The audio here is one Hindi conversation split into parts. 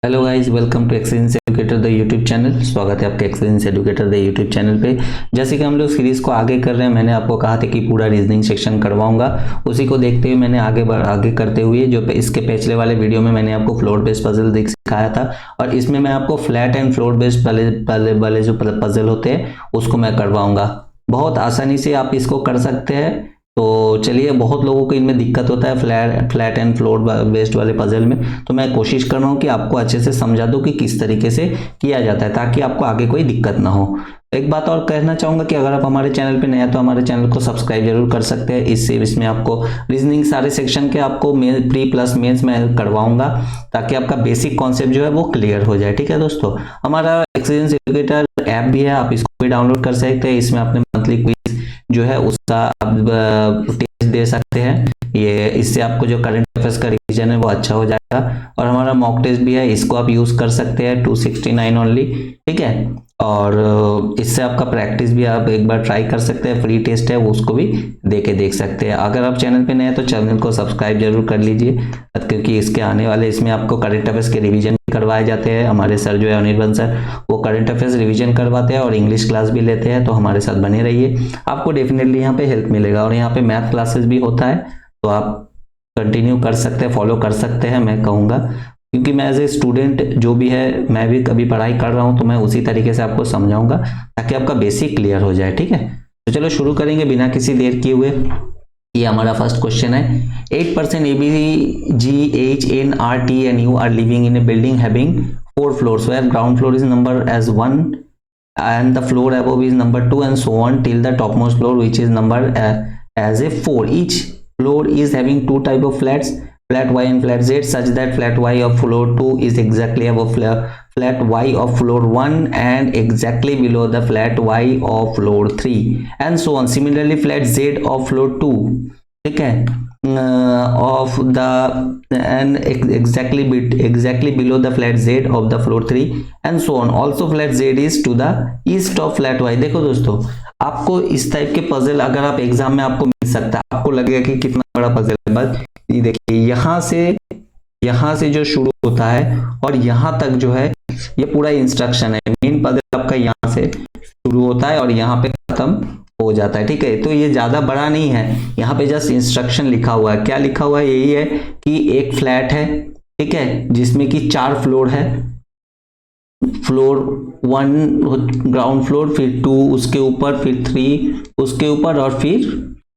Hello guys, welcome to experience educator the YouTube channel. स्वागत है आपके experience educator the YouTube channel पे। जैसे कि हम लोग सीरीज को आगे कर रहे हैं, मैंने आपको कहा था कि पूरा रीजनिंग सेक्शन करवाऊंगा। उसी को देखते हुए मैंने आगे करते हुए जो इसके पिछले वाले वीडियो में मैंने आपको फ्लोर बेस्ड पजल सिखाया था, और इसमें मैं आपको फ्लैट एंड फ्लोर बेस्ड वाले जो पजल होते हैं उसको मैं करवाऊंगा। बहुत आसानी से आप इसको कर सकते हैं। तो चलिए, बहुत लोगों को इनमें दिक्कत होता है फ्लैट एंड फ्लोर बेस्ड वाले पजल में, तो मैं कोशिश कर रहा हूँ कि आपको अच्छे से समझा दूं कि किस तरीके से किया जाता है, ताकि आपको आगे कोई दिक्कत ना हो। एक बात और कहना चाहूंगा कि अगर आप हमारे चैनल पे नए हैं तो हमारे चैनल को सब्सक्राइब जरूर कर सकते हैं। इसमें आपको रीजनिंग सारे सेक्शन के आपको प्री प्लस मेंस में करवाऊंगा, ताकि आपका बेसिक कॉन्सेप्ट जो है वो क्लियर हो जाए। ठीक है दोस्तों, हमारा एक्सपीरियंस एजुकेटर ऐप भी है, आप इसको भी डाउनलोड कर सकते हैं। इसमें आपने मंथली क्विज जो है उसका आप टेस्ट दे सकते हैं। ये इससे आपको जो करंट अफेयर्स का रिवीजन है वो अच्छा हो जाएगा। और हमारा मॉक टेस्ट भी है, इसको आप यूज कर सकते हैं, 269 ओनली। ठीक है, और इससे आपका प्रैक्टिस भी आप एक बार ट्राई कर सकते हैं। फ्री टेस्ट है वो, उसको भी देख सकते हैं। अगर आप चैनल पे नए हैं तो चैनल को सब्सक्राइब जरूर कर लीजिए, क्योंकि इसके आने वाले इसमें आपको करंट अफेयर्स के रिवीजन करवाए जाते हैं। हमारे सर जो है अनिर्बन सर, वो करंट अफेयर्स रिवीजन करवाते हैं और इंग्लिश क्लास भी लेते हैं। तो हमारे साथ बने रहिए, आपको डेफिनेटली यहाँ पे हेल्प मिलेगा। और यहाँ पे मैथ क्लासेस भी होता है, तो आप कंटिन्यू कर सकते हैं, फॉलो कर सकते हैं, मैं कहूँगा। क्योंकि मैं एज ए स्टूडेंट जो भी है, मैं भी कभी पढ़ाई कर रहा हूँ, तो मैं उसी तरीके से आपको समझाऊंगा ताकि आपका बेसिक क्लियर हो जाए। ठीक है, तो चलो शुरू करेंगे बिना किसी देर किए हुए। ये हमारा फर्स्ट क्वेश्चन है। 8% ABGHNRTNU are living in a building having 4 floors, where ground floor is numbered as 1 and the floor above is number 2 and so on till the topmost floor, which is numbered as a 4. Each floor is having two type of flats, flat Y and flat Z, such that flat Y of floor 2 is exactly above flat Y of floor 1 and exactly below the flat Y of floor 3 and so on. Similarly, flat Z of floor 2, ठीक है, of the and exactly below the flat Z of the floor 3 and so on. Also flat Z is to the east of flat Y. देखो दोस्तों, आपको इस टाइप के पजल अगर आप एग्जाम में आपको मिल सकता है, आपको लगेगा कि कितना बड़ा पजल है। बस ये देखिए, यहाँ से जो शुरू होता है और यहाँ तक जो है ये पूरा इंस्ट्रक्शन है। मेन पजल आपका यहाँ से शुरू होता है और यहाँ पे खत्म हो जाता है। ठीक है, तो ये ज्यादा बड़ा नहीं है, यहाँ पे जस्ट इंस्ट्रक्शन लिखा हुआ है। क्या लिखा हुआ है? यही है कि एक फ्लैट है, ठीक है, जिसमें कि 4 फ्लोर है। फ्लोर 1 ग्राउंड फ्लोर, फिर 2 उसके ऊपर, फिर 3 उसके ऊपर और फिर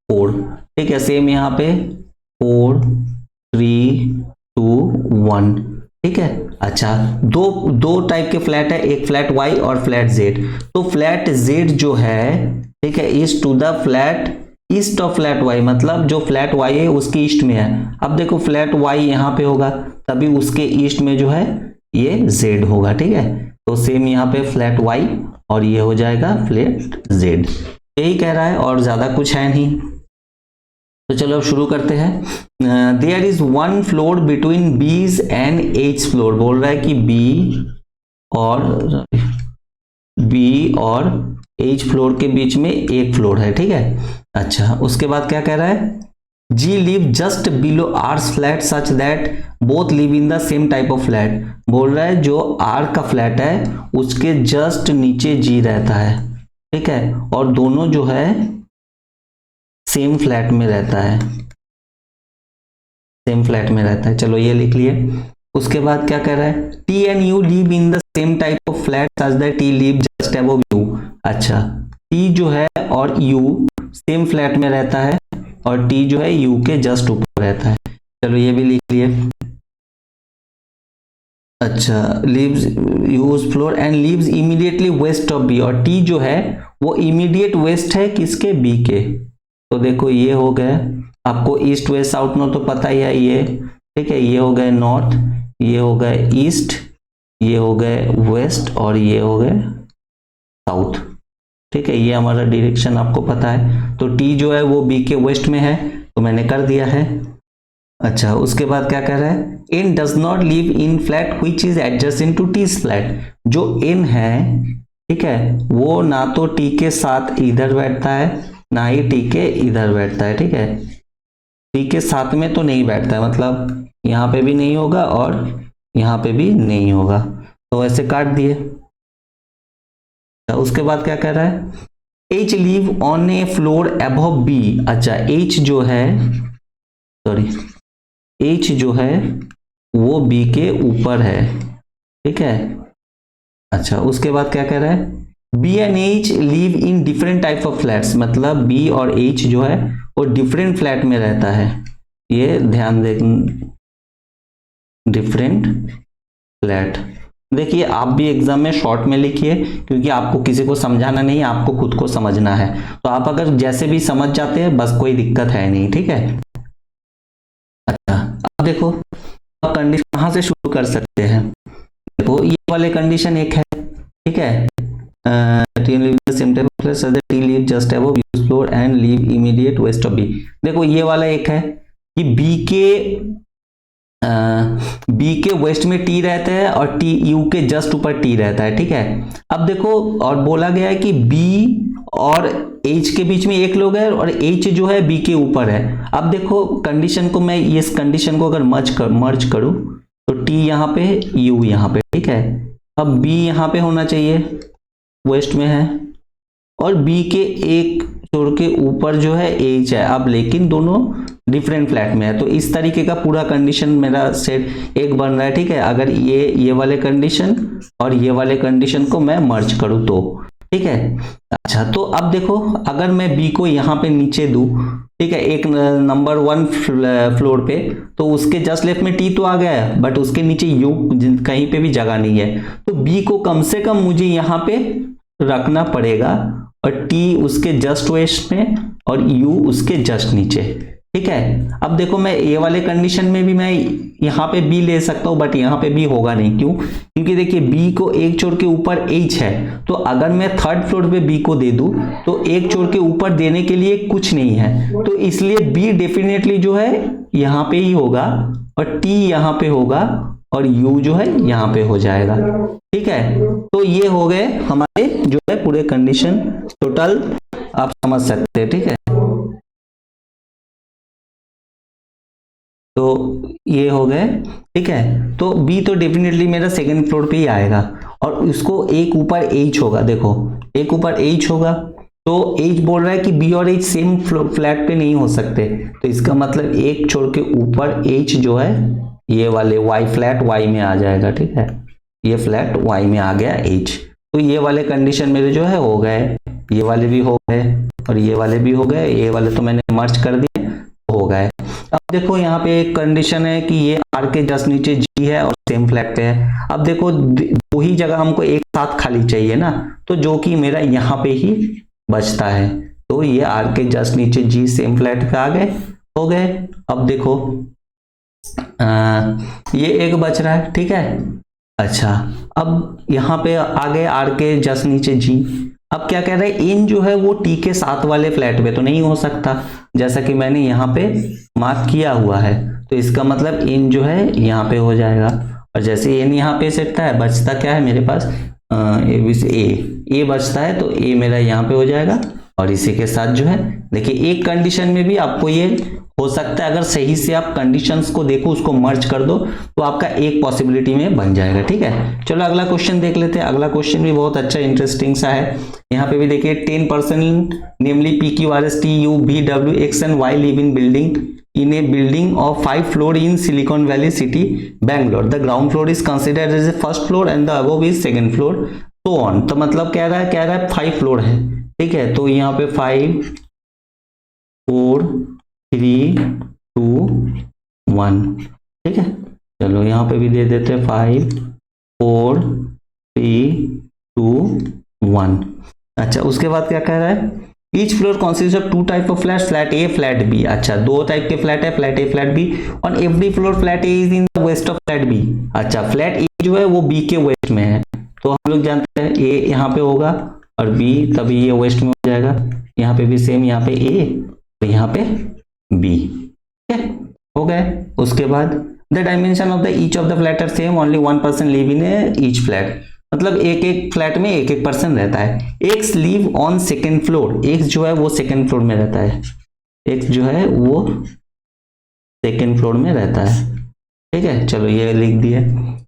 4। ठीक है, सेम यहाँ पे 4 3 2 1। ठीक है, अच्छा, दो टाइप के फ्लैट है, एक फ्लैट वाई और फ्लैट जेड। तो फ्लैट जेड जो है, ठीक है, is to the flat east of flat Y, मतलब जो फ्लैट वाई है उसके ईस्ट में है। अब देखो, फ्लैट वाई यहाँ पे होगा, तभी उसके ईस्ट में जो है ये जेड होगा। ठीक है, तो सेम यहाँ पे फ्लैट वाई और ये हो जाएगा फ्लैट जेड। यही कह रहा है और ज्यादा कुछ है नहीं। तो चलो अब शुरू करते हैं। देयर इज 1 फ्लोर बिटवीन बीज एंड एच फ्लोर। बोल रहा है कि बी और एच फ्लोर के बीच में एक फ्लोर है। ठीक है, अच्छा, उसके बाद क्या कह रहा है? G live just below R's flat such that both live in the same type of flat. बोल रहा है जो आर का फ्लैट है उसके जस्ट नीचे जी रहता है। ठीक है, और दोनों जो है सेम फ्लैट में रहता है, सेम फ्लैट में रहता है। चलो ये लिख लिए। उसके बाद क्या कह रहा है? T and you live in the same type of flat such that T live just above you. अच्छा, टी जो है और यू सेम फ्लैट में रहता है और टी जो है यू के जस्ट ऊपर रहता है। चलो ये भी लिख लिए। अच्छा, lives U's floor and lives immediately west of B, और टी जो है वो इमीडिएट वेस्ट है किसके? बी के। तो देखो ये हो गया, आपको ईस्ट वेस्ट साउथ नॉर्थ तो पता ही है ये। ठीक है, ये हो गए नॉर्थ, ये हो गए ईस्ट, ये हो गए वेस्ट और ये हो गए साउथ। ठीक है, ये हमारा डायरेक्शन आपको पता है। तो टी जो है वो बी के वेस्ट में है, तो मैंने कर दिया है। अच्छा, उसके बाद क्या कह रहा है? N does not live in flat which is adjacent to T's flat. जो एन है, ठीक है, वो ना तो टी के साथ इधर बैठता है ना ही टी के इधर बैठता है। ठीक है, टी के साथ में तो नहीं बैठता है, मतलब यहाँ पे भी नहीं होगा और यहाँ पे भी नहीं होगा, तो ऐसे काट दिए। तो उसके बाद क्या कह रहा है, H live on A floor above B। अच्छा H जो है, सॉरी, H जो है वो B के ऊपर है, ठीक है। अच्छा उसके बाद क्या कह रहा है, B and H live in different type of flats, मतलब B और H जो है वो डिफरेंट फ्लैट में रहता है, ये ध्यान दे, डिफरेंट फ्लैट। देखिए आप भी एग्जाम में शॉर्ट में लिखिए, क्योंकि आपको किसी को समझाना नहीं, आपको खुद को समझना है। तो आप अगर जैसे भी समझ जाते हैं बस, कोई दिक्कत है नहीं, ठीक है। अच्छा अब देखो, अब कंडीशन कहाँ से शुरू कर सकते हैं। देखो ये वाले कंडीशन एक है, ठीक है, T leave just above U's floor and leave immediate west of B. देखो ये वाला एक है कि बी के वेस्ट में टी रहता है और टी यू के जस्ट ऊपर टी रहता है, ठीक है। अब देखो और बोला गया है कि बी और एच के बीच में एक लोग है और एच जो है बी के ऊपर है। अब देखो कंडीशन को मैं, इस कंडीशन को अगर मर्ज करूं तो टी यहाँ पे, यू यहाँ पे, ठीक है। अब बी यहाँ पे होना चाहिए, वेस्ट में है, और बी के एक छोर के ऊपर जो है एच है। अब लेकिन दोनों डिफरेंट फ्लैट में है, तो इस तरीके का पूरा कंडीशन मेरा सेट एक बन रहा है, ठीक है। अगर ये वाले कंडीशन और ये वाले कंडीशन को मैं मर्ज करूं तो, ठीक है। अच्छा तो अब देखो, अगर मैं बी को यहाँ पे नीचे दूं, ठीक है, एक नंबर 1 फ्लोर पे, तो उसके जस्ट लेफ्ट में टी तो आ गया है, बट उसके नीचे यू कहीं पे भी जगह नहीं है, तो बी को कम से कम मुझे यहाँ पे रखना पड़ेगा, और टी उसके जस्ट वेस्ट में और यू उसके जस्ट नीचे, ठीक है। अब देखो मैं ये वाले कंडीशन में भी मैं यहाँ पे बी ले सकता हूँ, बट यहाँ पे बी होगा नहीं, क्यों, क्योंकि देखिए बी को एक छोर के ऊपर एच है, तो अगर मैं थर्ड फ्लोर पे बी को दे दूं तो एक छोर के ऊपर देने के लिए कुछ नहीं है, तो इसलिए बी डेफिनेटली जो है यहाँ पे ही होगा, और टी यहाँ पे होगा, और यू जो है यहाँ पे हो जाएगा, ठीक है। तो ये हो गए हमारे जो है पूरे कंडीशन टोटल, आप समझ सकते हैं, ठीक है। तो ये हो गए, ठीक है। तो बी तो डेफिनेटली मेरा सेकंड फ्लोर पे ही आएगा, और उसको एक ऊपर एच होगा, देखो एक ऊपर एच होगा, तो एच बोल रहा है कि बी और एच सेम फ्लैट पे नहीं हो सकते, तो इसका मतलब एक छोर के ऊपर एच जो है ये वाले वाई फ्लैट वाई में आ जाएगा, ठीक है। ये फ्लैट वाई में आ गया एच, तो ये वाले कंडीशन मेरे जो है हो गए, ये वाले भी हो गए और ये वाले भी हो गए, ये वाले तो मैंने मर्ज कर दिए, हो गए। अब देखो यहाँ पे एक कंडीशन है कि ये आर के जस्ट नीचे जी है और सेम फ्लैट पे है। अब देखो दो ही जगह हमको एक साथ खाली चाहिए ना, तो जो कि मेरा यहाँ पे ही बचता है, तो ये आर के जस्ट नीचे जी सेम फ्लैट पे आ गए, हो गए। अब देखो ये एक बच रहा है, ठीक है। अच्छा अब यहाँ पे आगे आर के जस्ट नीचे जी, अब क्या कह रहे हैं, इन जो है वो टी के साथ वाले फ्लैट पे तो नहीं हो सकता, जैसा कि मैंने यहाँ पे मार्क किया हुआ है, तो इसका मतलब इन जो है यहाँ पे हो जाएगा, और जैसे इन यहाँ पे सेटता है, बचता क्या है मेरे पास, ए बचता है, तो ए मेरा यहाँ पे हो जाएगा, और इसी के साथ जो है देखिए एक कंडीशन में भी आपको ये हो सकता है, अगर सही से आप कंडीशंस को देखो, उसको मर्ज कर दो, तो आपका एक पॉसिबिलिटी में बन जाएगा, ठीक है। चलो अगला क्वेश्चन देख लेते हैं। अगला क्वेश्चन भी बहुत अच्छा इंटरेस्टिंग सा है। यहाँ पे भी देखिए 10% namely P Q R S T U V W X and Y live in a building of 5 floor in Silicon Valley city Bangalore. The ground floor is considered as a first floor and the above is second floor, so on. तो मतलब कह रहा है 5 फ्लोर है, ठीक है। तो यहाँ पे 5 4 3 2 1, ठीक है। चलो यहाँ पे भी दे देते 5 4 3 2 1। अच्छा उसके बाद क्या कह रहा है, each floor consist of 2 type of flat, flat A flat B. अच्छा 2 टाइप के फ्लैट है, flat A flat B, on every floor flat A is in the west of flat B. अच्छा फ्लैट ए जो है वो बी के वेस्ट में है, तो हम लोग जानते हैं ए यहाँ पे होगा और बी तभी ये वेस्ट में हो जाएगा, यहाँ पे भी सेम, यहाँ पे ए तो यहाँ पे बी, ठीक है, हो गए। उसके बाद the dimension of the each of the flat are same, only 1 person live in each flat, मतलब एक एक फ्लैट में एक एक पर्सन रहता है। X live on second floor, x जो है वो सेकेंड फ्लोर में रहता है, एक्स जो है वो सेकेंड फ्लोर में रहता है, ठीक है, चलो ये लिख दिए।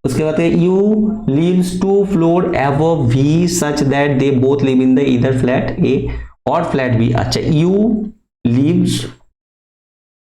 उसके बाद U leaves 2 floor above V such that they both live in the either flat A और फ्लैट बी। अच्छा, यू लीव्स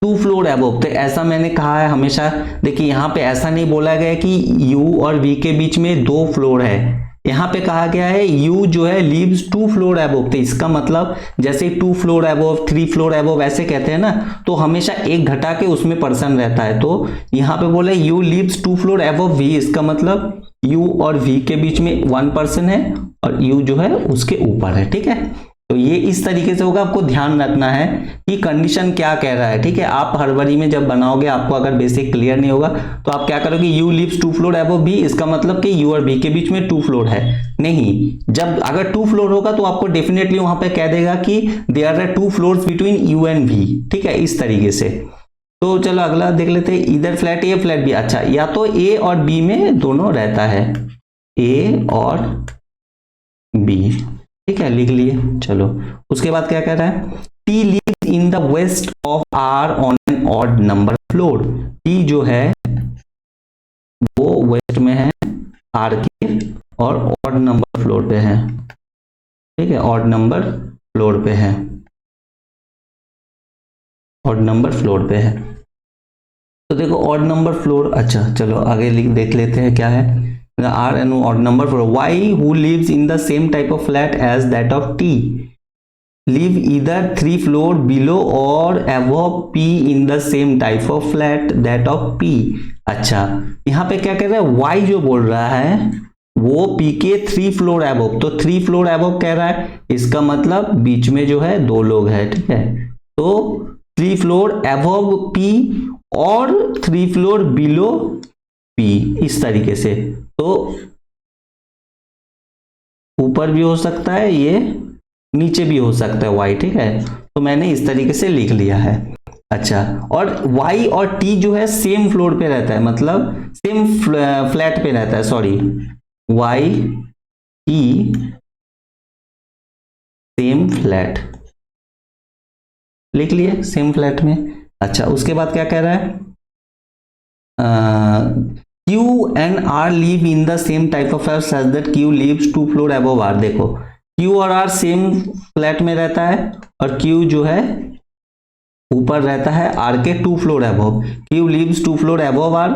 2 फ्लोर अबव, तो ऐसा मैंने कहा है हमेशा। देखिए यहाँ पे ऐसा नहीं बोला गया कि यू और वी के बीच में 2 फ्लोर है, यहाँ पे कहा गया है यू जो है लीव्स 2 फ्लोर अबव। तो इसका मतलब जैसे 2 फ्लोर अबव, 3 फ्लोर अबव ऐसे कहते हैं ना, तो हमेशा एक घटा के उसमें पर्सन रहता है। तो यहाँ पे बोले U leaves 2 floor above V, इसका मतलब यू और वी के बीच में 1 पर्सन है और यू जो है उसके ऊपर है। ठीक है, तो ये इस तरीके से होगा। आपको ध्यान रखना है कि कंडीशन क्या कह रहा है। ठीक है, आप हड़बड़ी में जब बनाओगे, आपको अगर बेसिक क्लियर नहीं होगा तो आप क्या करोगे, U lives 2 floor above B, इसका मतलब कि यू और बी के बीच में 2 फ्लोर है। नहीं, जब अगर 2 फ्लोर होगा तो आपको डेफिनेटली वहां पे कह देगा कि there are 2 floors between U and V. ठीक है, इस तरीके से। तो चलो अगला देख लेते हैं, इधर फ्लैट ए फ्लैट बी। अच्छा, या तो ए और बी में दोनों रहता है, ए और बी। ठीक है, लिख लिए। चलो उसके बाद क्या कह रहा है, T lives in the west of R on an odd number floor. T जो है वो वेस्ट में है आर के और ऑड नंबर फ्लोर पे है। ठीक है, ऑड नंबर फ्लोर पे है, ऑड नंबर फ्लोर पे है। तो देखो ऑड नंबर फ्लोर। अच्छा चलो आगे देख लेते हैं क्या है। R and odd number floor. Y who lives in the same type of flat as that of T live either 3 floor below or above P in the same type of flat that of P. अच्छा, यहाँ पे क्या कह रहा है, Y जो बोल रहा है वो P के 3 फ्लोर अबव, तो 3 फ्लोर अबव कह रहा है, इसका मतलब बीच में जो है 2 लोग हैं। ठीक है, तो 3 फ्लोर अबव P और 3 फ्लोर बिलो P, इस तरीके से। तो ऊपर भी हो सकता है, ये नीचे भी हो सकता है Y। ठीक है, तो मैंने इस तरीके से लिख लिया है। अच्छा, और Y और T जो है सेम फ्लोर पे रहता है, मतलब सेम फ्लैट पे रहता है। Sorry, Y T same flat, लिख लिए, सेम फ्लैट में। अच्छा, उसके बाद क्या कह रहा है, Q and R live in the same type of house such that Q lives 2 floor above R। देखो Q और R सेम फ्लैट में रहता है और Q जो है ऊपर रहता है R के 2 floor above. Q lives 2 floor above R।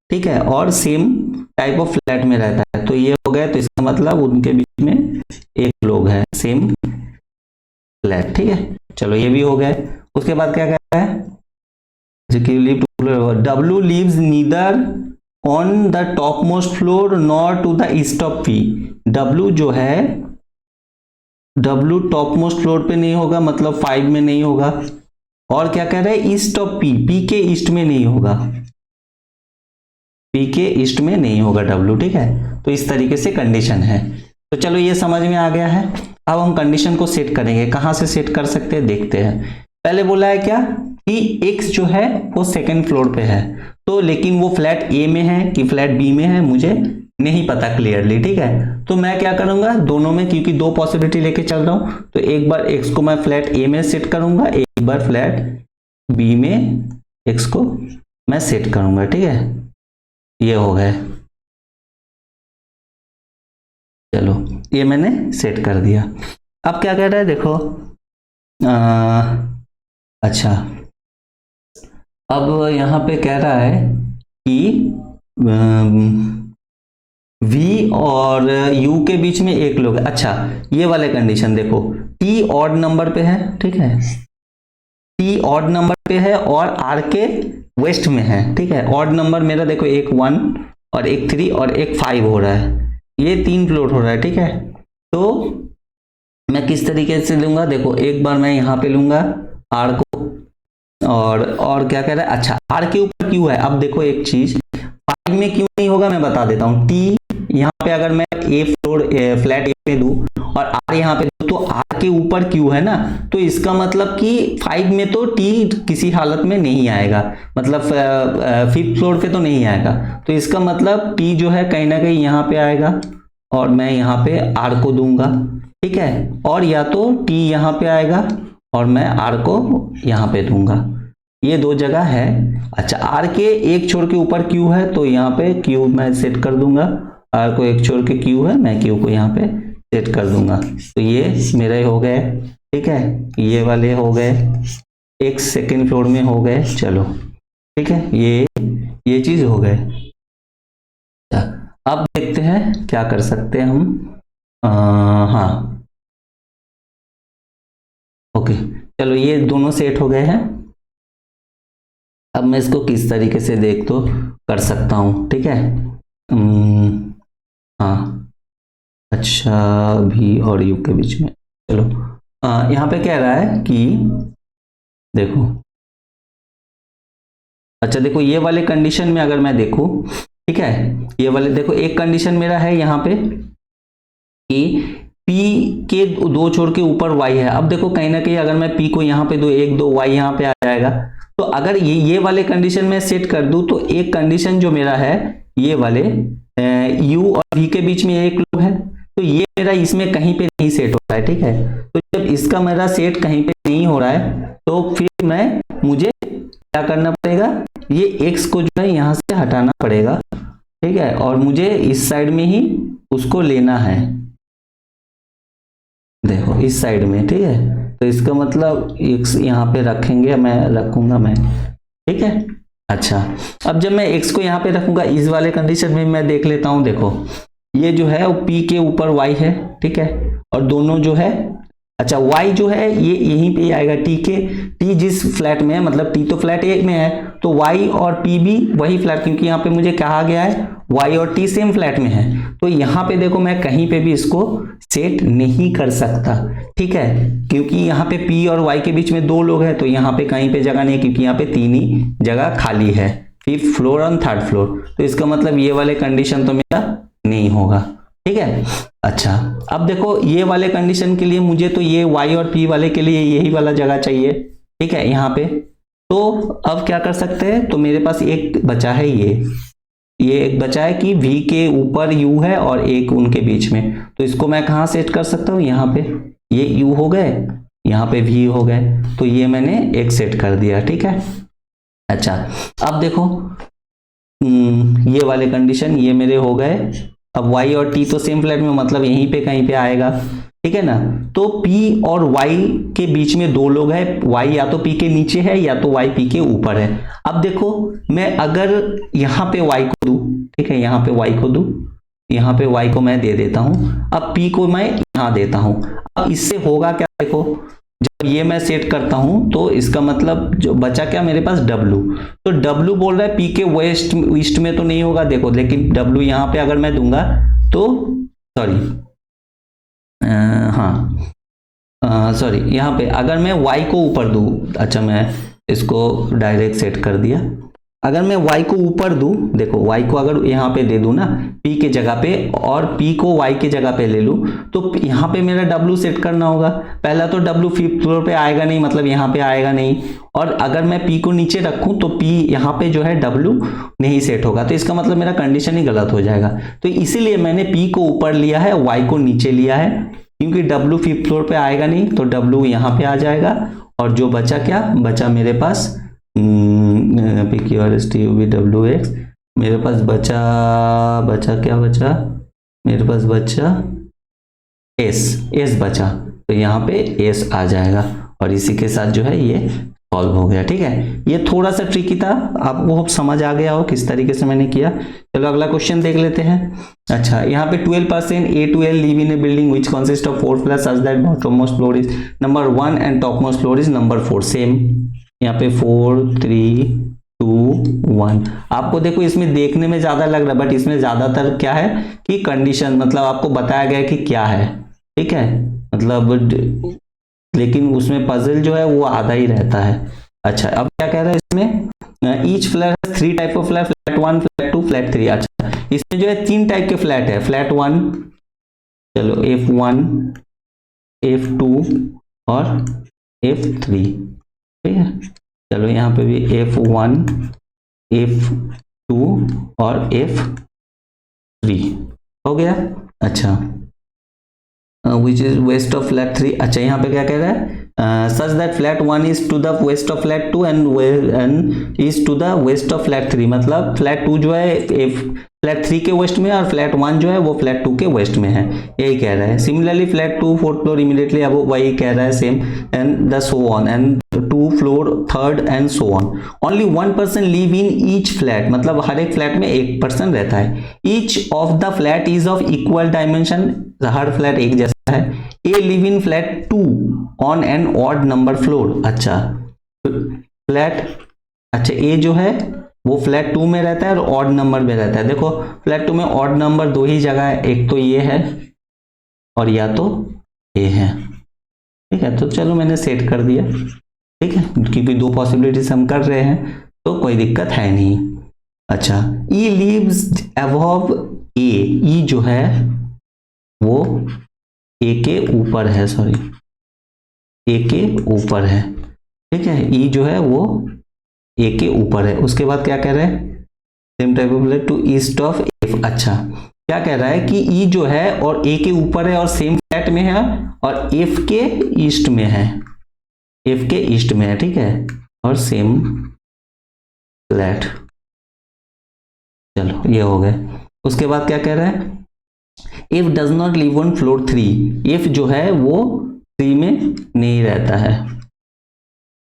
ठीक है, और सेम टाइप ऑफ फ्लैट में रहता है। तो ये हो गया, तो इसका मतलब उनके बीच में एक लोग है, सेम फ्लैट। ठीक है, चलो ये भी हो गया। उसके बाद क्या कहता है, W lives neither on the topmost floor nor to the east of P। W जो है, W टॉपमोस्ट फ्लोर पे नहीं होगा, मतलब 5 में नहीं होगा। और क्या कह रहा है, ईस्ट ऑफ P, P के ईस्ट में नहीं होगा, P के ईस्ट में नहीं होगा W। ठीक है, तो इस तरीके से कंडीशन है। तो चलो ये समझ में आ गया है। अब हम कंडीशन को सेट करेंगे, कहां से सेट कर सकते हैं देखते हैं। पहले बोला है क्या कि X जो है वो सेकंड फ्लोर पे है, तो लेकिन वो फ्लैट A में है कि फ्लैट B में है मुझे नहीं पता क्लियरली। ठीक है, तो मैं क्या करूंगा, दोनों में, क्योंकि 2 पॉसिबिलिटी लेके चल रहा हूं, तो एक बार X को मैं फ्लैट A में सेट करूंगा, एक बार फ्लैट B में X को मैं सेट करूंगा। ठीक है, ये हो गया। चलो ये मैंने सेट कर दिया। अब क्या कह रहा है देखो, अच्छा अब यहां पे कह रहा है कि V और U के बीच में एक लोग है। अच्छा, ये वाले कंडीशन देखो, T ऑड नंबर पे है। ठीक है, T ऑड नंबर पे है और R के वेस्ट में है। ठीक है, ऑड नंबर मेरा देखो, एक 1 और एक 3 और एक 5 हो रहा है, ये 3 फ्लोर हो रहा है। ठीक है, तो मैं किस तरीके से लूंगा, देखो एक बार मैं यहाँ पे लूंगा R को, और क्या कह रहा है, अच्छा R के ऊपर Q है। अब देखो एक चीज, 5 में क्यों नहीं होगा मैं बता देता हूँ। T यहाँ पे अगर मैं A फ्लोर फ्लैट A पे दूं और R यहाँ पे दूं, तो R के ऊपर Q है ना, तो इसका मतलब कि 5 में तो T किसी हालत में नहीं आएगा, मतलब 5th फ्लोर पे तो नहीं आएगा। तो इसका मतलब T जो है कहीं ना कहीं यहाँ पे आएगा और मैं यहाँ पे R को दूंगा। ठीक है, और या तो T यहाँ पे आएगा और मैं R को यहाँ पे दूंगा। ये दो जगह है। अच्छा, आर के एक छोर के ऊपर क्यू है, तो यहाँ पे क्यू मैं सेट कर दूंगा। आर को एक छोर के क्यू है, मैं क्यू को यहाँ पे सेट कर दूंगा। तो ये मेरे हो गए, ठीक है, ये वाले हो गए, एक सेकेंड फ्लोर में हो गए। चलो ठीक है, ये चीज हो गए। अब देखते हैं क्या कर सकते हैं हम। हाँ ओके, चलो ये दोनों सेट हो गए हैं। अब मैं इसको किस तरीके से देख तो कर सकता हूं, ठीक है। हाँ, अच्छा, भी और यू के बीच में, चलो यहाँ पे कह रहा है कि देखो, अच्छा देखो, ये वाले कंडीशन में अगर मैं देखूं, ठीक है, ये वाले देखो, एक कंडीशन मेरा है यहाँ पे कि P के दो छोर के ऊपर Y है। अब देखो कहीं ना कहीं अगर मैं P को यहाँ पे दो, एक दो Y यहाँ पे आ जाएगा। तो अगर ये वाले कंडीशन में सेट कर दूं, तो एक कंडीशन जो मेरा है ये वाले U और V के बीच में एक लूप है, तो ये मेरा इसमें कहीं पे नहीं सेट हो रहा है, ठीक है। तो जब इसका मेरा सेट कहीं पे नहीं हो रहा है, तो फिर मुझे क्या करना पड़ेगा, ये X को जो है यहाँ से हटाना पड़ेगा, ठीक है, और मुझे इस साइड में ही उसको लेना है, देखो इस साइड में, ठीक है। तो इसका मतलब x यहाँ पे रखेंगे, मैं रखूंगा मैं, ठीक है। अच्छा, अब जब मैं x को यहाँ पे रखूंगा, इस वाले कंडीशन में मैं देख लेता हूं, देखो ये जो है वो p के ऊपर y है, ठीक है, और दोनों जो है, अच्छा y जो है ये यहीं पे आएगा t जिस फ्लैट में है, मतलब t तो फ्लैट ए में है, तो y और p भी वही फ्लैट, क्योंकि यहाँ पे मुझे कहा गया है y और t सेम फ्लैट में है। तो यहाँ पे देखो मैं कहीं पे भी इसको सेट नहीं कर सकता, ठीक है, क्योंकि यहाँ पे p और y के बीच में दो लोग हैं, तो यहाँ पे कहीं पे जगह नहीं है, क्योंकि यहाँ पे तीन ही जगह खाली है, फिफ्थ फ्लोर और थर्ड फ्लोर। तो इसका मतलब ये वाले कंडीशन तो मेरा नहीं होगा, ठीक है। अच्छा, अब देखो ये वाले कंडीशन के लिए मुझे तो ये y और p वाले के लिए यही वाला जगह चाहिए, ठीक है, यहाँ पे। तो अब क्या कर सकते हैं, तो मेरे पास एक बचा है, ये एक बचा है कि v के ऊपर u है और एक उनके बीच में, तो इसको मैं कहाँ सेट कर सकता हूँ, यहाँ पे ये u हो गए, यहाँ पे v हो गए, तो ये मैंने एक सेट कर दिया, ठीक है। अच्छा, अब देखो ये वाले कंडीशन ये मेरे हो गए। अब y और t तो सेम फ्लैट में, मतलब यहीं पे कहीं पे आएगा, ठीक है ना। तो p और y के बीच में दो लोग हैं, y या तो p के नीचे है या तो y p के ऊपर है। अब देखो मैं अगर यहाँ पे y को दूं, ठीक है, यहाँ पे y को दूं, यहाँ पे y को मैं दे देता हूं, अब p को मैं यहाँ देता हूं। अब इससे होगा क्या, देखो जब ये मैं सेट करता हूं, तो इसका मतलब जो बचा क्या मेरे पास w, तो w बोल रहा है p के वेस्ट ईस्ट में तो नहीं होगा, देखो, लेकिन w यहाँ पे अगर मैं दूंगा तो सॉरी, हाँ सॉरी, यहाँ पे अगर मैं y को ऊपर दूं, अच्छा मैं इसको डायरेक्ट सेट कर दिया, अगर मैं y को ऊपर दूं, देखो y को अगर यहाँ पे दे दूं ना p के जगह पे, और p को y के जगह पे ले लूं, तो यहाँ पे मेरा w सेट करना होगा। पहला तो w फिफ्थ फ्लोर पे आएगा नहीं, मतलब यहाँ पे आएगा नहीं, और अगर मैं p को नीचे रखूं तो p यहाँ पे जो है w नहीं सेट होगा, तो इसका मतलब मेरा कंडीशन ही गलत हो जाएगा। तो इसीलिए मैंने p को ऊपर लिया है, y को नीचे लिया है, क्योंकि w फिफ्थ फ्लोर पे आएगा नहीं, तो w यहाँ पे आ जाएगा, और जो बचा क्या बचा मेरे पास, PQRSTUVWX, मेरे पास क्या बचा, मेरे पास बचा S बचा, तो यहाँ पे S आ जाएगा, और इसी के साथ जो है ये सॉल्व हो गया, ठीक है। ये थोड़ा सा ट्रिकी था, आपको समझ आ गया हो किस तरीके से मैंने किया। चलो अगला क्वेश्चन देख लेते हैं। अच्छा, यहाँ पे 12% A12 live in a building which consists of 4 flats such that bottommost floor is number 1 and topmost floor is number 4, same यहाँ पे 4 3 2 1। आपको देखो इसमें देखने में ज्यादा लग रहा है, बट इसमें ज्यादातर क्या है कि कंडीशन, मतलब आपको बताया गया है कि क्या है, ठीक है, मतलब लेकिन उसमें पजल जो है वो आधा ही रहता है। अच्छा, अब क्या कह रहा है इसमें, each flat 3 type of flat, flat 1 flat 2 flat 3। अच्छा, इसमें जो है 3 टाइप के फ्लैट है, फ्लैट 1, चलो F1 F2 और F3, ठीक है। चलो यहाँ पे भी F1 F2 और F3 हो गया। अच्छा, which is west of flat 3। अच्छा, यहाँ पे क्या कह रहा है, such that flat 1 is to the west of flat 2 and is to the west of flat 3, मतलब flat 2 जो है फ्लैट 3 के वेस्ट में और फ्लैट 1 जो है वो फ्लैट 2 के वेस्ट में है, यही कह रहा है। Similarly flat 2 fourth floor immediately अब वही कह रहा है same, and the so on, and 2 floor third and so on. Only 1 person live in each flat, मतलब हर एक फ्लैट में एक पर्सन रहता है। Each of the flat is of equal dimension, हर फ्लैट एक जैसा है। A live in flat 2 on an odd number floor, अच्छा फ्लैट, अच्छा ए जो है वो फ्लैट 2 में रहता है और ऑड नंबर में रहता है। देखो फ्लैट 2 में ऑड नंबर 2 ही जगह है, एक तो ये है और या तो ये है, ठीक है। तो चलो मैंने सेट कर दिया, ठीक है, क्योंकि 2 पॉसिबिलिटीज हम कर रहे हैं तो कोई दिक्कत है नहीं। अच्छा, ई लीव्स अबव ए, ई जो है वो ए के ऊपर है, सॉरी ए के ऊपर है, ठीक है, ई जो है वो ए के ऊपर है। उसके बाद क्या कह रहा है, same type of flat to east of F. अच्छा, क्या कह रहा है कि ई जो है और ए के ऊपर है और सेम फ्लैट में है और एफ के ईस्ट में है, एफ के ईस्ट में है, ठीक है, और सेम फ्लैट। चलो ये हो गए। उसके बाद क्या कह रहा है, F does not live on floor 3, F जो है वो 3 में नहीं रहता है,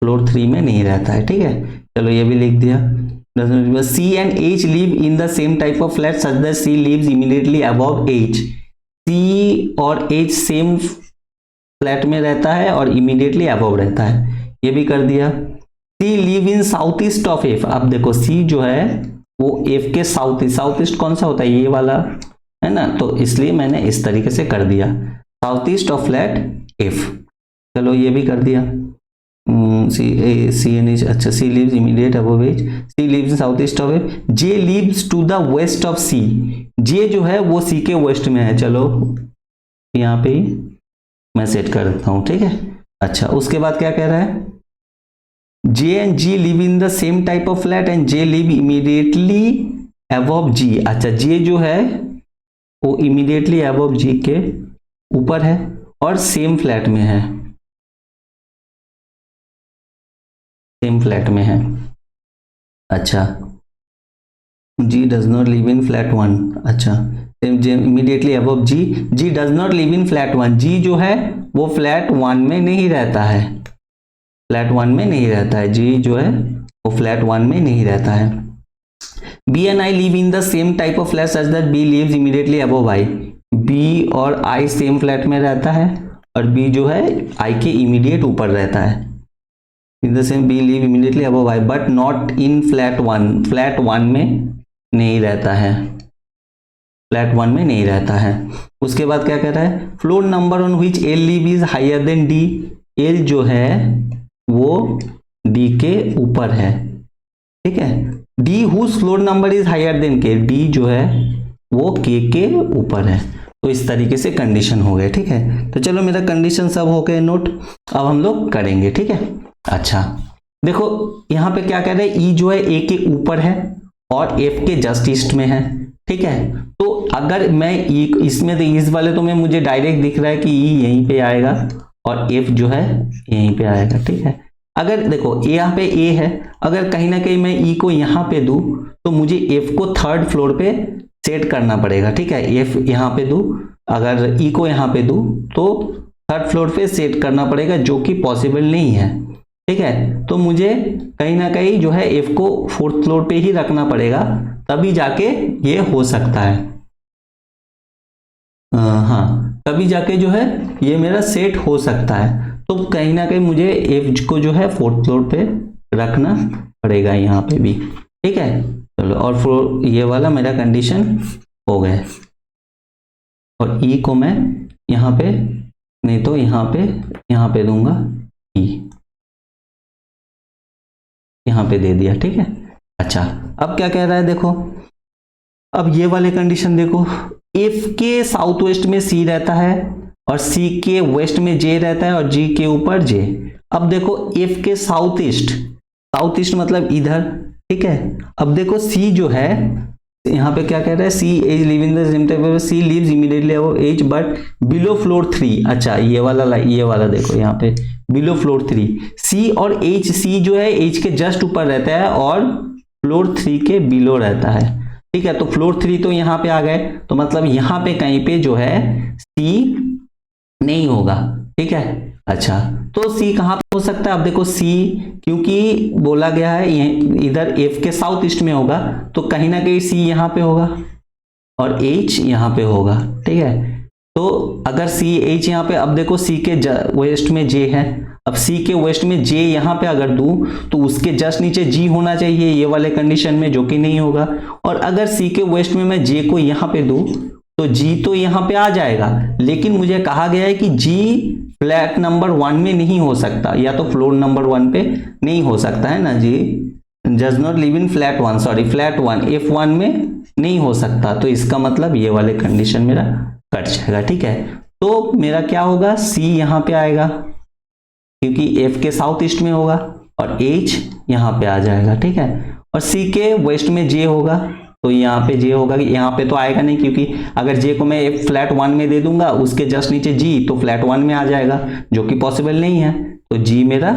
फ्लोर 3 में नहीं रहता है, ठीक है। चलो ये भी लिख दिया। C and H live in the same type of flat such that C lives immediately above H, C और H सेम फ्लैट में रहता है और इमीडिएटली अबव रहता है, ये भी कर दिया। C live in south east of F, अब देखो C जो है वो F के साउथ ईस्ट कौन सा होता है, ये वाला है ना, तो इसलिए मैंने इस तरीके से कर दिया, south east of flat F। चलो ये भी कर दिया। अच्छा, C lives immediate above H, C lives in south east of F, J lives to the west of C, J जो है वो C के वेस्ट में है। चलो यहाँ पे ही मैं सेट कर देता हूँ, ठीक है। अच्छा, उसके बाद क्या कह रहा है, J and G live in the same type of flat and J live immediately above G। अच्छा, J जो है वो immediately above G के ऊपर है और सेम फ्लैट में है, सेम फ्लैट में है। अच्छा, G does not live in flat 1, अच्छा immediately above G, G does not live in flat 1, G जो है वो फ्लैट 1 में नहीं रहता है, फ्लैट 1 में नहीं रहता है, G जो है वो फ्लैट 1 में नहीं रहता है। B and I live in the same type of flat such that B lives immediately above I, B और I सेम फ्लैट में रहता है और B जो है I के इमीडिएट ऊपर रहता है। In the same B live immediately above I but not in flat 1, flat 1 में नहीं रहता है, फ्लैट 1 में नहीं रहता है। उसके बाद क्या कह रहा है, floor number on which L live is higher than D, L जो है वो D के ऊपर है, ठीक है। D whose floor number is higher than K, D जो है वो K के ऊपर है। तो इस तरीके से कंडीशन हो गए, ठीक है। तो चलो मेरा कंडीशन सब हो गए नोट, अब हम लोग करेंगे, ठीक है। अच्छा, देखो यहां पे क्या कह रहे हैं, E जो है A के ऊपर है और F के जस्ट ईस्ट में है, ठीक है। तो अगर मैं E इसमें, तो इस वाले तो मैं मुझे डायरेक्ट दिख रहा है कि E यहीं पे आएगा और F जो है यहीं पे आएगा, ठीक है। अगर देखो यहाँ पे A है, अगर कहीं ना कहीं मैं E को यहाँ पे दूं तो मुझे F को थर्ड फ्लोर पे सेट करना पड़ेगा, ठीक है। F यहाँ पे दूं, अगर E को यहाँ पे दूं तो थर्ड फ्लोर पे सेट करना पड़ेगा, जो कि पॉसिबल नहीं है, ठीक है। तो मुझे कहीं ना कहीं जो है F को फोर्थ फ्लोर पे ही रखना पड़ेगा, तभी जाके ये हो सकता है। हाँ, तभी जाके जो है ये मेरा सेट हो सकता है। तो कहीं ना कहीं मुझे F को जो है फोर्थ फ्लोर पे रखना पड़ेगा यहाँ पे भी, ठीक है। चलो, और फ्लोर ये वाला मेरा कंडीशन हो गया, और E को मैं यहाँ पे नहीं तो यहाँ पे दूंगा E, यहाँ पे दे दिया, ठीक है। अच्छा, अब क्या कह रहा है, देखो अब ये वाले कंडीशन देखो, F के साउथ वेस्ट में C रहता है और C के वेस्ट में J रहता है और G के ऊपर J। अब देखो F के साउथ ईस्ट मतलब इधर, ठीक है। अब देखो C जो है यहाँ पे क्या कह रहा है, C as live in the same type, C lives immediately above as but below floor 3। अच्छा ये वाला देखो यहाँ पे बिलो फ्लोर 3, सी और एच, सी जो है एच के जस्ट ऊपर रहता है और फ्लोर 3 के बिलो रहता है। ठीक है, तो फ्लोर 3 तो यहाँ पे आ गए, तो मतलब यहाँ पे कहीं पे जो है सी नहीं होगा। ठीक है, अच्छा तो सी कहां पे हो सकता है, अब देखो सी क्योंकि बोला गया है इधर एफ के साउथ ईस्ट में होगा, तो कहीं ना कहीं सी यहां पे होगा और एच यहां पे होगा। ठीक है, तो अगर सी एच यहां पे, अब देखो सी के वेस्ट में जे है, अब सी के वेस्ट में जे यहां पे अगर दूं तो उसके जस्ट नीचे जी होना चाहिए ये वाले कंडीशन में, जो कि नहीं होगा। और अगर सी के वेस्ट में मैं जे को यहां पे दूं तो जी तो यहां पे आ जाएगा, लेकिन मुझे कहा गया है कि जी फ्लैट नंबर 1 में नहीं हो सकता, या तो फ्लोर नंबर 1 पे नहीं हो सकता है ना G, does not live in flat 1, sorry flat 1, F1 में नहीं हो सकता। तो इसका मतलब ये वाले कंडीशन मेरा कट जाएगा। ठीक है, तो मेरा क्या होगा, सी यहां पे आएगा क्योंकि F के साउथ ईस्ट में होगा और H यहां पे आ जाएगा। ठीक है, और सी के वेस्ट में जे होगा, तो यहाँ पे जे होगा, कि यहाँ पे तो आएगा नहीं क्योंकि अगर जे को मैं फ्लैट 1 में दे दूंगा उसके जस्ट नीचे जी, तो फ्लैट 1 में आ जाएगा, जो कि पॉसिबल नहीं है, तो जी मेरा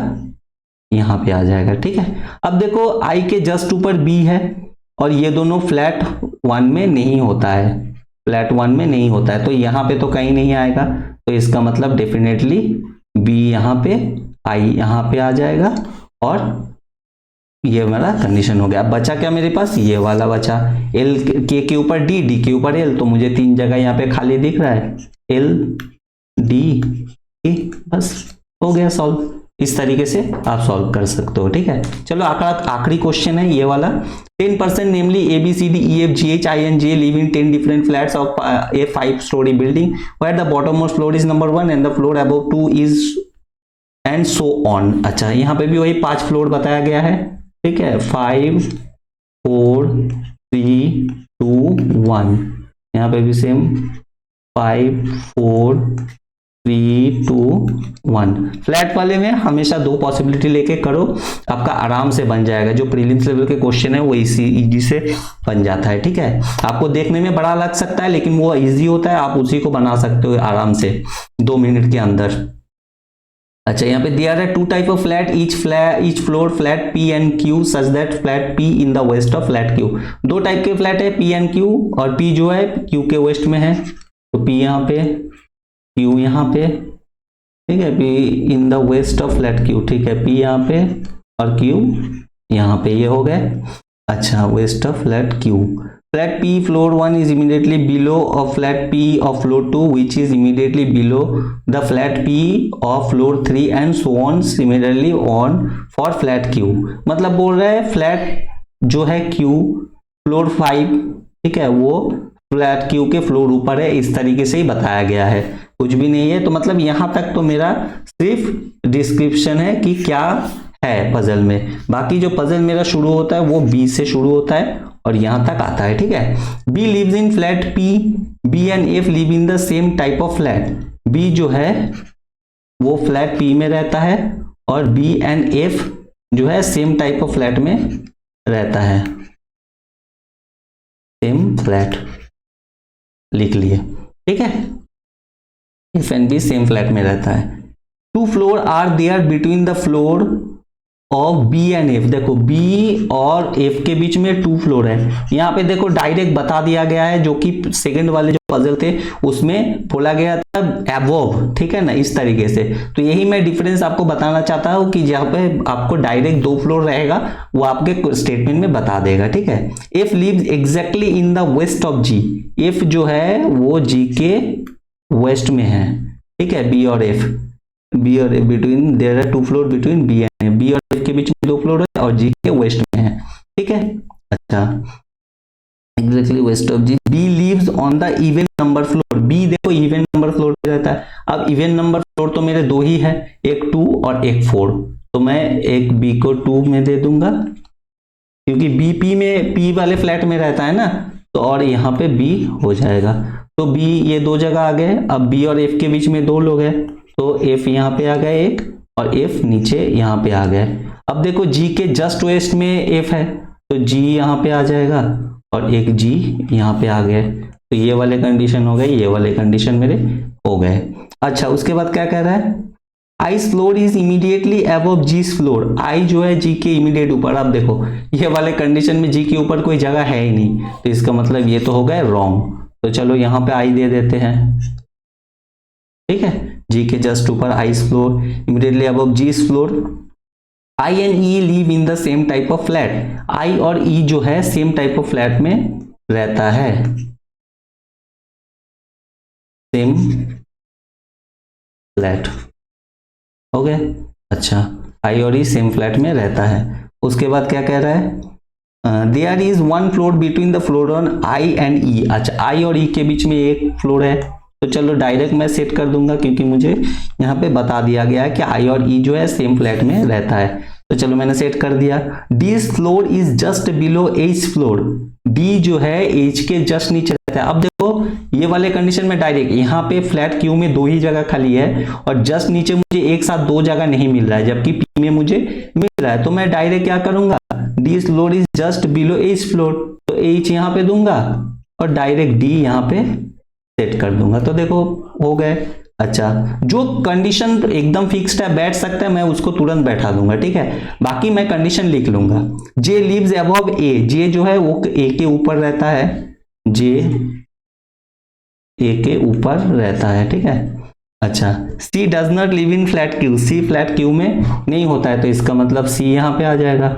यहाँ पे आ जाएगा। ठीक है, अब देखो आई के जस्ट ऊपर बी है और ये दोनों फ्लैट 1 में नहीं होता है, फ्लैट 1 में नहीं होता है, तो यहाँ पे तो कहीं नहीं आएगा, तो इसका मतलब डेफिनेटली बी यहाँ पे, आई यहाँ पे आ जाएगा और ये मेरा कंडीशन हो गया। अब बचा क्या मेरे पास, ये वाला बचा, एल के ऊपर डी, डी के ऊपर एल, तो मुझे 3 जगह यहाँ पे खाली दिख रहा है, एल डी ए, बस हो गया सॉल्व। इस तरीके से आप सॉल्व कर सकते हो। ठीक है, चलो आखिरी क्वेश्चन है ये वाला, 10% namely A B C D E F G H I N J live in 10 different flats of a 5 storey building where the bottom most floor is number 1 and the floor above 2 is and so on. अच्छा यहाँ पे भी वही 5 फ्लोर बताया गया है। ठीक है, 5 4 3 2 1, यहाँ पे भी सेम 5 4 3 2 1। फ्लैट वाले में हमेशा 2 पॉसिबिलिटी लेके करो, आपका आराम से बन जाएगा। जो प्रीलिम्स लेवल के क्वेश्चन है वो इजी से बन जाता है। ठीक है, आपको देखने में बड़ा लग सकता है लेकिन वो इजी होता है, आप उसी को बना सकते हो आराम से 2 मिनट के अंदर। अच्छा यहाँ पे दिया है 2 type of flat, each floor flat P and Q such that flat P in the west of flat Q। 2 type के फ्लैट है P and Q, और P जो है Q के वेस्ट में है, तो P यहाँ पे, Q यहाँ पे। ठीक है, P in the west of flat Q। ठीक है, P यहाँ पे और Q यहाँ पे, ये हो गए। अच्छा, west of flat Q, flat P floor 1 is immediately below of flat P of floor 2 which is immediately below the flat P of floor 3 and so on similarly on for flat Q। मतलब बोल रहा है फ्लैट जो है Q फ्लोर 5, ठीक है, वो फ्लैट Q के फ्लोर ऊपर है, इस तरीके से ही बताया गया है, कुछ भी नहीं है। तो मतलब यहां तक तो मेरा सिर्फ डिस्क्रिप्शन है कि क्या है पजल में, बाकी जो पजल मेरा शुरू होता है वो बी से शुरू होता है और यहां तक आता है। ठीक है, B lives in flat P, B and F live in the same type of flat. B जो है वो फ्लैट पी में रहता है और बी एंड एफ जो है सेम टाइप ऑफ फ्लैट में रहता है, सेम फ्लैट लिख लिए। ठीक है, F and B same flat में रहता है। 2 floor are there between the floor of B and F. देखो बी और एफ के बीच में 2 फ्लोर है, यहाँ पे देखो डायरेक्ट बता दिया गया है, जो कि सेकंड वाले जो पजल थे उसमें बोला गया था अबव। ठीक है ना, इस तरीके से। तो यही मैं डिफरेंस आपको बताना चाहता हूँ कि जहाँ पे आपको डायरेक्ट 2 फ्लोर रहेगा वो आपके स्टेटमेंट में बता देगा। ठीक है, F lives exactly in the west of G. F जो है वो जी के वेस्ट में है। ठीक है, बी और एफ, बी और F between, there are 2 floor between B and F. B और एफ के बीच में 2 फ्लोर है और जी के वेस्ट में है। ठीक है, अच्छा exactly west of G. B leaves on the even number floor. B देखो इवन नंबर फ्लोर पे रहता है। अब इवन नंबर फ्लोर तो मेरे 2 ही है, एक 2 और एक 4, तो मैं एक बी को 2 में दे दूंगा क्योंकि बी पी में, पी वाले फ्लैट में रहता है ना, तो और यहाँ पे बी हो जाएगा। तो बी ये 2 जगह आ गए। अब बी और एफ के बीच में 2 लोग हैं, तो एफ यहाँ पे आ गए एक और एफ नीचे यहाँ पे आ गए। अब देखो जी के जस्ट वेस्ट में एफ है, तो जी यहाँ पे आ जाएगा और एक जी यहाँ पे आ गए। तो ये वाले कंडीशन हो गए, ये वाले कंडीशन मेरे हो गए। अच्छा, उसके बाद क्या कह रहा है, I's floor is immediately above G floor. I जो है जी के इमीडिएट ऊपर। अब देखो ये वाले कंडीशन में जी के ऊपर कोई जगह है ही नहीं, तो इसका मतलब ये तो हो गए रॉन्ग। तो चलो यहाँ पे आई दे देते हैं, ठीक है, जी के जस्ट ऊपर I's floor immediately above G floor. I and E live in the same type of flat. I और ई जो है सेम टाइप ऑफ फ्लैट में रहता है, सेम फ्लैट, हो गए। अच्छा, आई और ई सेम फ्लैट में रहता है। उसके बाद क्या कह रहा है, there is one floor between the floor on I and E. अच्छा, आई और ई के बीच में एक फ्लोर है, तो चलो डायरेक्ट मैं सेट कर दूंगा क्योंकि मुझे यहाँ पे बता दिया गया है कि आई और ई जो है सेम फ्लैट में रहता है। तो चलो मैंने सेट कर दिया। D floor is just below H floor. D जो है एच के जस्ट नीचे रहता है। अब देखो ये वाले कंडीशन में डायरेक्ट यहाँ पे फ्लैट क्यू में दो ही जगह खाली है और जस्ट नीचे मुझे एक साथ दो जगह नहीं मिल रहा है, जबकि पी में मुझे मिल रहा है। तो मैं डायरेक्ट क्या करूंगा, D floor is just below H floor, तो एच यहाँ पे दूंगा और डायरेक्ट डी यहाँ पे सेट कर दूंगा। तो देखो हो गए। अच्छा, जो कंडीशन एकदम फिक्स्ड है बैठ सकता है मैं उसको तुरंत बैठा दूंगा, ठीक है। बाकी मैं कंडीशन लिख लूंगा। जे लिव्स अबव ए, जे जो है वो ए के ऊपर रहता है, जे ए के ऊपर रहता है, ठीक है। अच्छा, C does not live in flat Q. C flat Q में नहीं होता है, तो इसका मतलब सी यहाँ पे आ जाएगा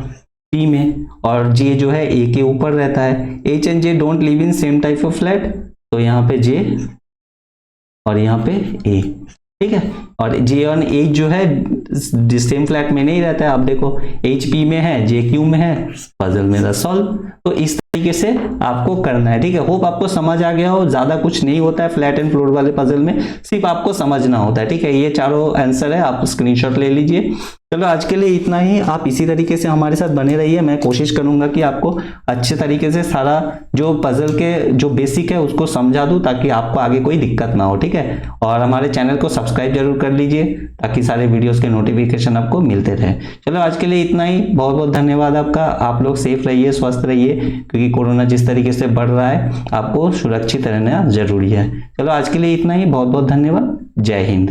पी में। और जे जो है ए के ऊपर रहता है। H and J don't live in same type of flat, तो यहाँ पे जे और यहाँ पे ए, ठीक है। और जे और एच जो है सेम फ्लैट में नहीं रहता है। आप देखो एच पी में है, जे क्यू में है, पजल मेरा सॉल्व। तो इस तरीके से आपको करना है, ठीक है। होप आपको समझ आ गया हो। ज्यादा कुछ नहीं होता है फ्लैट एंड फ्लोर वाले पजल में, सिर्फ आपको समझना होता है, ठीक है। ये चारों आंसर है, आप स्क्रीनशॉट ले लीजिए। चलो आज के लिए इतना ही। आप इसी तरीके से हमारे साथ बने रहिए। मैं कोशिश करूंगा कि आपको अच्छे तरीके से सारा जो पजल के जो बेसिक है उसको समझा दूं, ताकि आपको आगे कोई दिक्कत ना हो, ठीक है। और हमारे चैनल को सब्सक्राइब जरूर कर लीजिए ताकि सारे वीडियोस के नोटिफिकेशन आपको मिलते रहे। चलो आज के लिए इतना ही। बहुत बहुत धन्यवाद आपका। आप लोग सेफ रहिए, स्वस्थ रहिए, क्योंकि कोरोना जिस तरीके से बढ़ रहा है आपको सुरक्षित रहना जरूरी है। चलो आज के लिए इतना ही। बहुत बहुत धन्यवाद। जय हिंद।